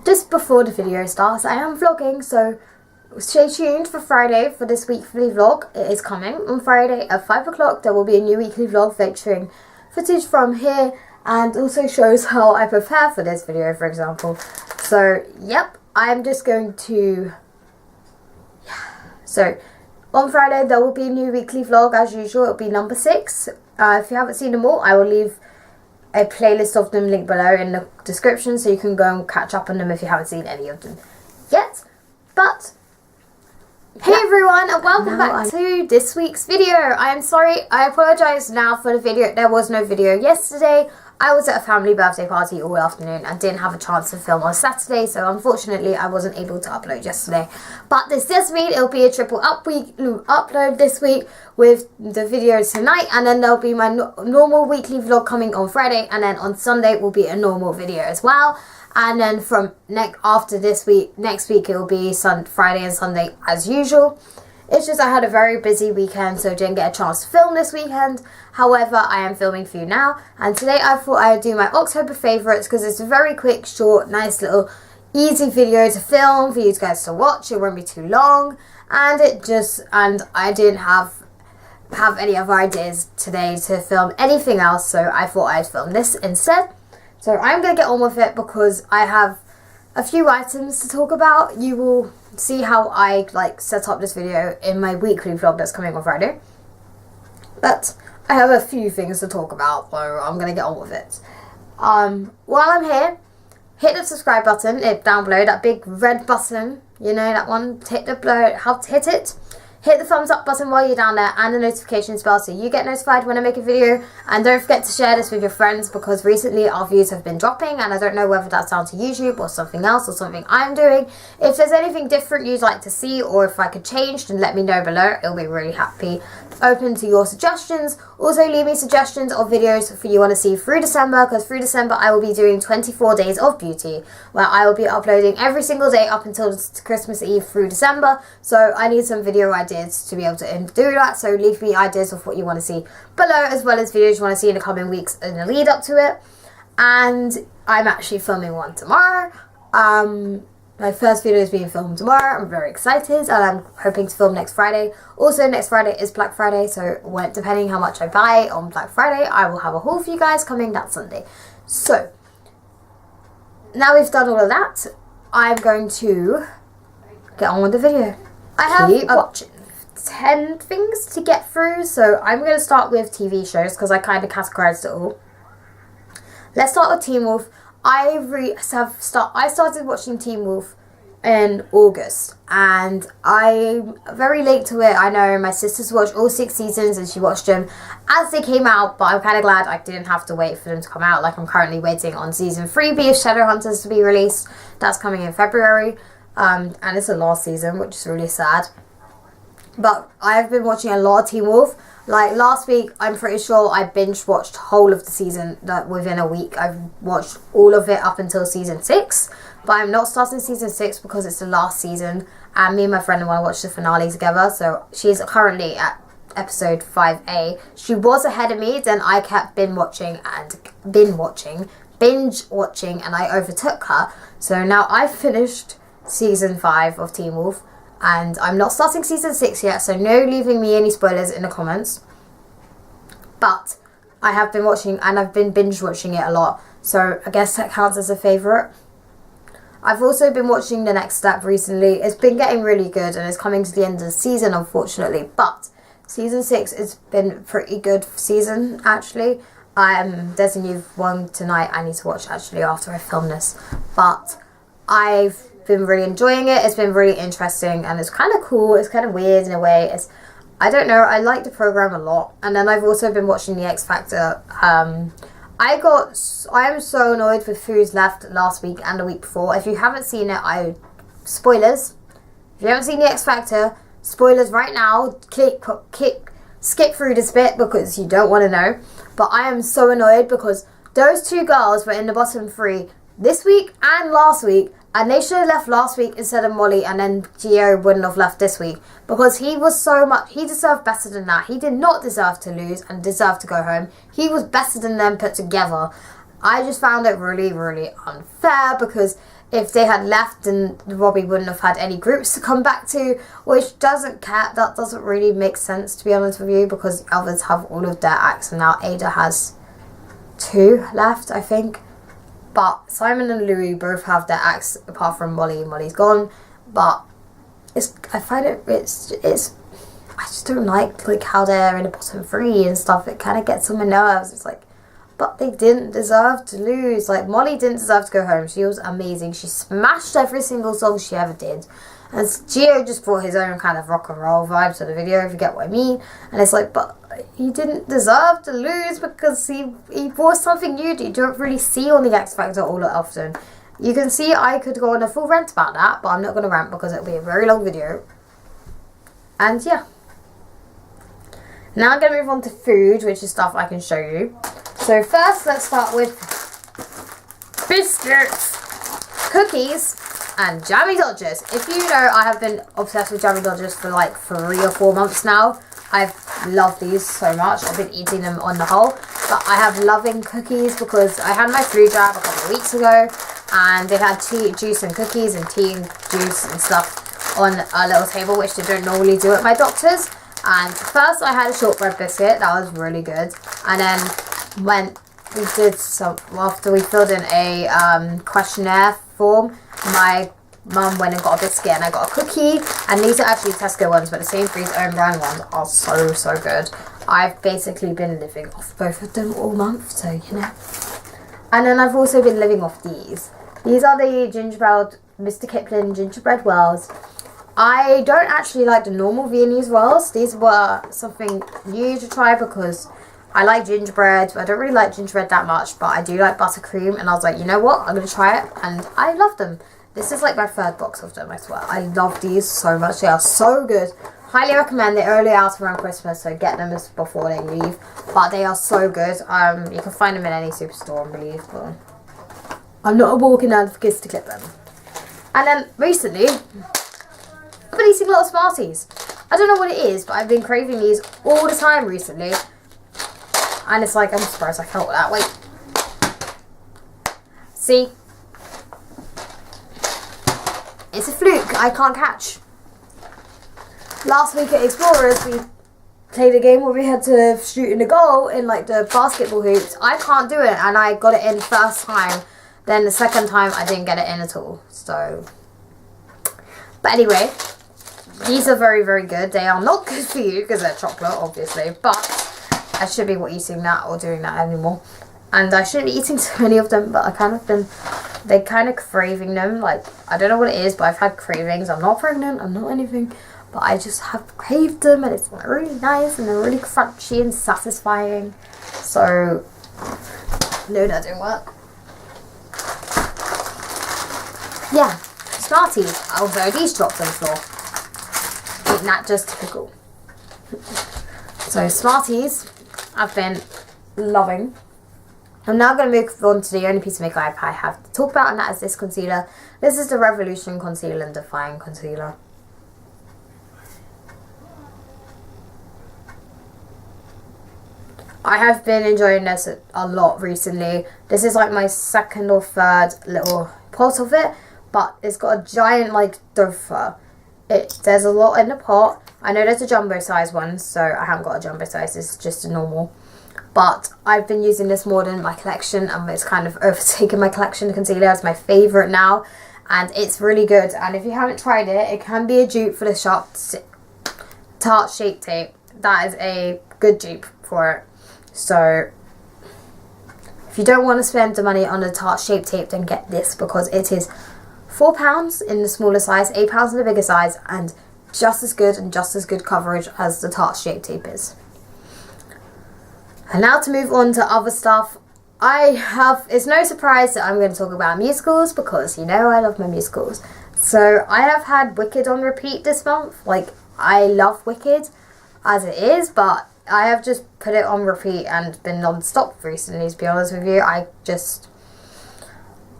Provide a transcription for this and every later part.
just before the video starts, I am vlogging, so stay tuned for Friday for this weekly vlog. It is coming on Friday at 5 o'clock. There will be a new weekly vlog featuring footage from here and also shows how I prepare for this video, for example. So, yep, I'm just going to... So, on Friday there will be a new weekly vlog as usual. It'll be number 6. If you haven't seen them all, I will leave a playlist of them linked below in the description so you can go and catch up on them if you haven't seen any of them yet. But hey everyone, and welcome back to this week's video. I am sorry, I apologise now for the video. There was no video yesterday. I was at a family birthday party all afternoon and didn't have a chance to film on Saturday, so unfortunately I wasn't able to upload yesterday. But this does mean it'll be a triple upload this week with the video tonight, and then there'll be my normal weekly vlog coming on Friday, and then on Sunday will be a normal video as well. And then from after this week, next week it will be Friday and Sunday as usual. It's just I had a very busy weekend, so didn't get a chance to film this weekend. However, I am filming for you now, and today I thought I would do my October favourites because it's a very quick, short, nice little easy video to film for you guys to watch. It won't be too long, and I didn't have any other ideas today to film anything else, so I thought I'd film this instead. So I'm going to get on with it because I have a few items to talk about. You will see how I set up this video in my weekly vlog that's coming on Friday. But I have a few things to talk about, so I'm going to get on with it. While I'm here, hit the subscribe button down below, that big red button, you know that one, hit it. Hit the thumbs up button while you're down there and the notifications bell so you get notified when I make a video. And don't forget to share this with your friends because recently our views have been dropping and I don't know whether that's down to YouTube or something else or something I'm doing. If there's anything different you'd like to see or if I could change, then let me know below. It'll be really open to your suggestions. Also leave me suggestions of videos for you want to see through December, because through December I will be doing 24 days of beauty where I will be uploading every single day up until Christmas Eve through December. So I need some video ideas to be able to do that, so leave me ideas of what you want to see below, as well as videos you want to see in the coming weeks in the lead up to it. And I'm actually filming one tomorrow. My first video is being filmed tomorrow. I'm very excited and I'm hoping to film next Friday. Also, next Friday is Black Friday, so depending how much I buy on Black Friday, I will have a haul for you guys coming that Sunday. So, now we've done all of that, I'm going to get on with the video. I have 10 things to get through, so I'm going to start with TV shows because I kind of categorized it all. Let's start with Teen Wolf. I started watching Teen Wolf in August and I'm very late to it. I know my sister's watched all 6 seasons and she watched them as they came out, but I'm kind of glad I didn't have to wait for them to come out. Like, I'm currently waiting on season 3B of Shadowhunters to be released. That's coming in February, and it's the last season, which is really sad. But I've been watching a lot of Teen Wolf. Like last week, I'm pretty sure I binge watched whole of the season within a week. I've watched all of it up until season 6. But I'm not starting season 6 because it's the last season. And me and my friend want to watch the finale together. So she's currently at episode 5A. She was ahead of me. Then I kept binge watching and I overtook her. So now I've finished season 5 of Teen Wolf. And I'm not starting season 6 yet, so no leaving me any spoilers in the comments. But I have been watching, and I've been binge watching it a lot, so I guess that counts as a favourite. I've also been watching The Next Step recently. It's been getting really good, and it's coming to the end of the season, unfortunately. But season 6 has been a pretty good season, actually. There's a new one tonight I need to watch, actually, after I film this. But I've been really enjoying it. It's been really interesting and it's kind of cool. It's kind of weird in a way. I don't know, I like the program a lot. And then I've also been watching the X Factor. I am so annoyed with who's left last week and the week before. If you haven't seen it, spoilers. If you haven't seen the X Factor, spoilers right now. Skip through this bit because you don't want to know. But I am so annoyed because those 2 girls were in the bottom 3 this week and last week. And they should have left last week instead of Molly, and then Gio wouldn't have left this week. Because he deserved better than that. He did not deserve to lose and deserve to go home. He was better than them put together. I just found it really, really unfair because if they had left, then Robbie wouldn't have had any groups to come back to, which that doesn't really make sense, to be honest with you, because others have all of their acts, and now Ada has 2 left, I think. But Simon and Louis both have their acts, apart from Molly. Molly's gone, but I find it's I just don't like how they're in the bottom 3 and stuff. It kind of gets on my nerves. It's like, but they didn't deserve to lose. Like, Molly didn't deserve to go home. She was amazing. She smashed every single song she ever did. And Gio just brought his own kind of rock and roll vibe to the video, if you get what I mean. And it's like, but he didn't deserve to lose because he brought something new that you don't really see on the X Factor all that often. You can see I could go on a full rant about that, but I'm not going to rant because it'll be a very long video. And yeah. Now I'm going to move on to food, which is stuff I can show you. So first, let's start with biscuits, cookies, and Jammy Dodgers. If you know, I have been obsessed with Jammy Dodgers for like 3 or 4 months now. I've loved these so much. I've been eating them on the whole. But I have loving cookies because I had my flu jab a couple of weeks ago, and they had tea, juice and cookies and tea and juice and stuff on a little table, which they don't normally do at my doctor's. And first I had a shortbread biscuit. That was really good. And then when we did after we filled in a questionnaire form, my mum went and got a biscuit and I got a cookie. And these are actually Tesco ones, but the Sainsbury's own brand ones are so good. I've basically been living off both of them all month, so you know. And then I've also been living off these. These are the gingerbread, Mr. Kipling gingerbread whirls. I don't actually like the normal Viennese rolls. These were something new to try because I like gingerbread. But I don't really like gingerbread that much, but I do like buttercream. And I was like, you know what? I'm going to try it. And I love them. This is like my 3rd box of them, I swear. I love these so much. They are so good. Highly recommend. They're only out around Christmas, so get them before they leave. But they are so good. You can find them in any superstore, I believe. But I'm not walking down for kids to clip them. And then recently, I've been eating a lot of Smarties. I don't know what it is, but I've been craving these all the time recently. And it's like, I'm surprised I felt that. Wait. See? It's a fluke. I can't catch. Last week at Explorers, we played a game where we had to shoot in the goal in like the basketball hoops. I can't do it, and I got it in first time. Then the second time, I didn't get it in at all. So, but anyway. These are very good. They are not good for you because they're chocolate, obviously. But I shouldn't be eating that or doing that anymore. And I shouldn't be eating so many of them, but they're kind of craving them. Like, I don't know what it is, but I've had cravings. I'm not pregnant. I'm not anything. But I just have craved them, and it's really nice, and they're really crunchy and satisfying. So, no, that didn't work. Yeah, Smarties. Also, these dropped on the floor. Ain't that just typical? So Smarties, I've been loving. I'm now going to move on to the only piece of makeup I have to talk about, and that is this concealer. This is the Revolution Concealer and Define Concealer. I have been enjoying this a lot recently. This is like my 2nd or 3rd little pot of it, but it's got a giant like dofer. There's a lot in the pot. I know there's a jumbo size one, so I haven't got a jumbo size. It's just a normal. But I've been using this more than my collection, and it's kind of overtaken my collection. The concealer is my favourite now, and it's really good. And if you haven't tried it, it can be a dupe for the Tarte Shape Tape. That is a good dupe for it. So if you don't want to spend the money on the Tarte Shape Tape, then get this, because it is £4 in the smaller size, £8 in the bigger size, and just as good and just as good coverage as the Tarte Shape Tape is. And now to move on to other stuff. It's no surprise that I'm going to talk about musicals, because you know I love my musicals. So I have had Wicked on repeat this month. Like, I love Wicked as it is, but I have just put it on repeat and been non-stop recently, to be honest with you.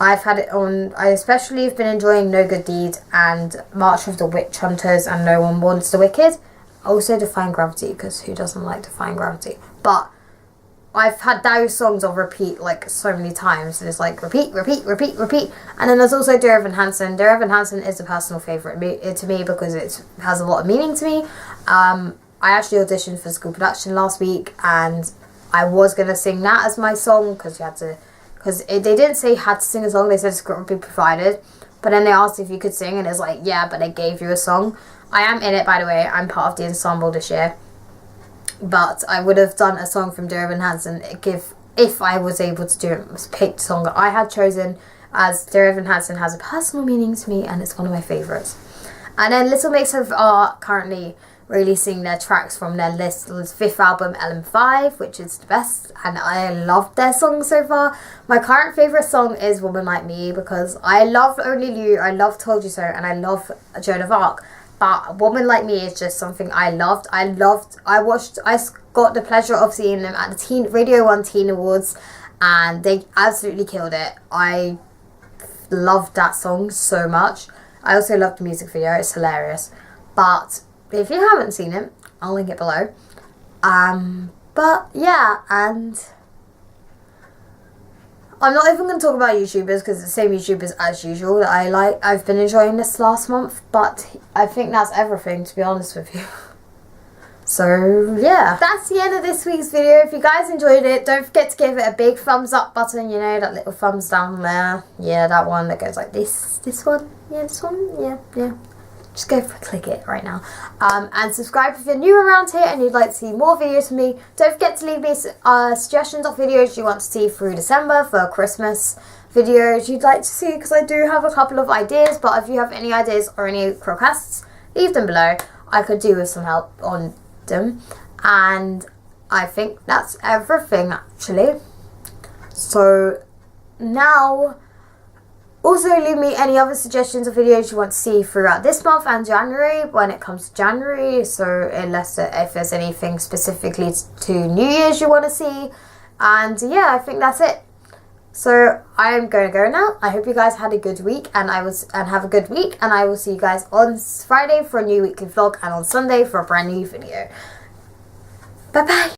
I've had it on. I especially have been enjoying No Good Deed and March of the Witch Hunters and No One Wants the Wicked. Also Defying Gravity, because who doesn't like Defying Gravity? But I've had those songs on repeat like so many times, and it's like repeat. And then there's also Dear Evan Hansen. Dear Evan Hansen is a personal favourite to me because it has a lot of meaning to me. I actually auditioned for school production last week, and I was going to sing that as my song because they didn't say you had to sing a song, they said it's going to be provided. But then they asked if you could sing, and it's like, yeah, but they gave you a song. I am in it, by the way. I'm part of the ensemble this year. But I would have done a song from Dear Evan Hansen if I was able to do it. Pick the song that I had chosen, as Dear Evan Hansen has a personal meaning to me, and it's one of my favourites. And then Little Mix are currently releasing their tracks from their fifth album, LM5, which is the best, and I loved their songs so far. My current favourite song is Woman Like Me, because I love Only You, I love Told You So, and I love Joan of Arc. But Woman Like Me is just something I loved. I got the pleasure of seeing them at the Radio 1 Teen Awards, and they absolutely killed it. I loved that song so much. I also loved the music video, it's hilarious. But if you haven't seen it, I'll link it below. But yeah, and I'm not even going to talk about YouTubers because it's the same YouTubers as usual that I've been enjoying this last month, but I think that's everything, to be honest with you. So yeah, that's the end of this week's video. If you guys enjoyed it, don't forget to give it a big thumbs up button, you know, that little thumbs down there. Yeah, that one that goes like this one, yeah, this one, yeah. Just go click it right now. And subscribe if you're new around here and you'd like to see more videos from me. Don't forget to leave me suggestions of videos you want to see through December for Christmas videos you'd like to see, because I do have a couple of ideas. But if you have any ideas or any requests, leave them below. I could do with some help on them. And I think that's everything, actually. So now, also leave me any other suggestions of videos you want to see throughout this month and January when it comes to January. So if there's anything specifically to New Year's you want to see. And yeah, I think that's it. So I am going to go now. I hope you guys had a good week and have a good week. And I will see you guys on Friday for a new weekly vlog and on Sunday for a brand new video. Bye bye.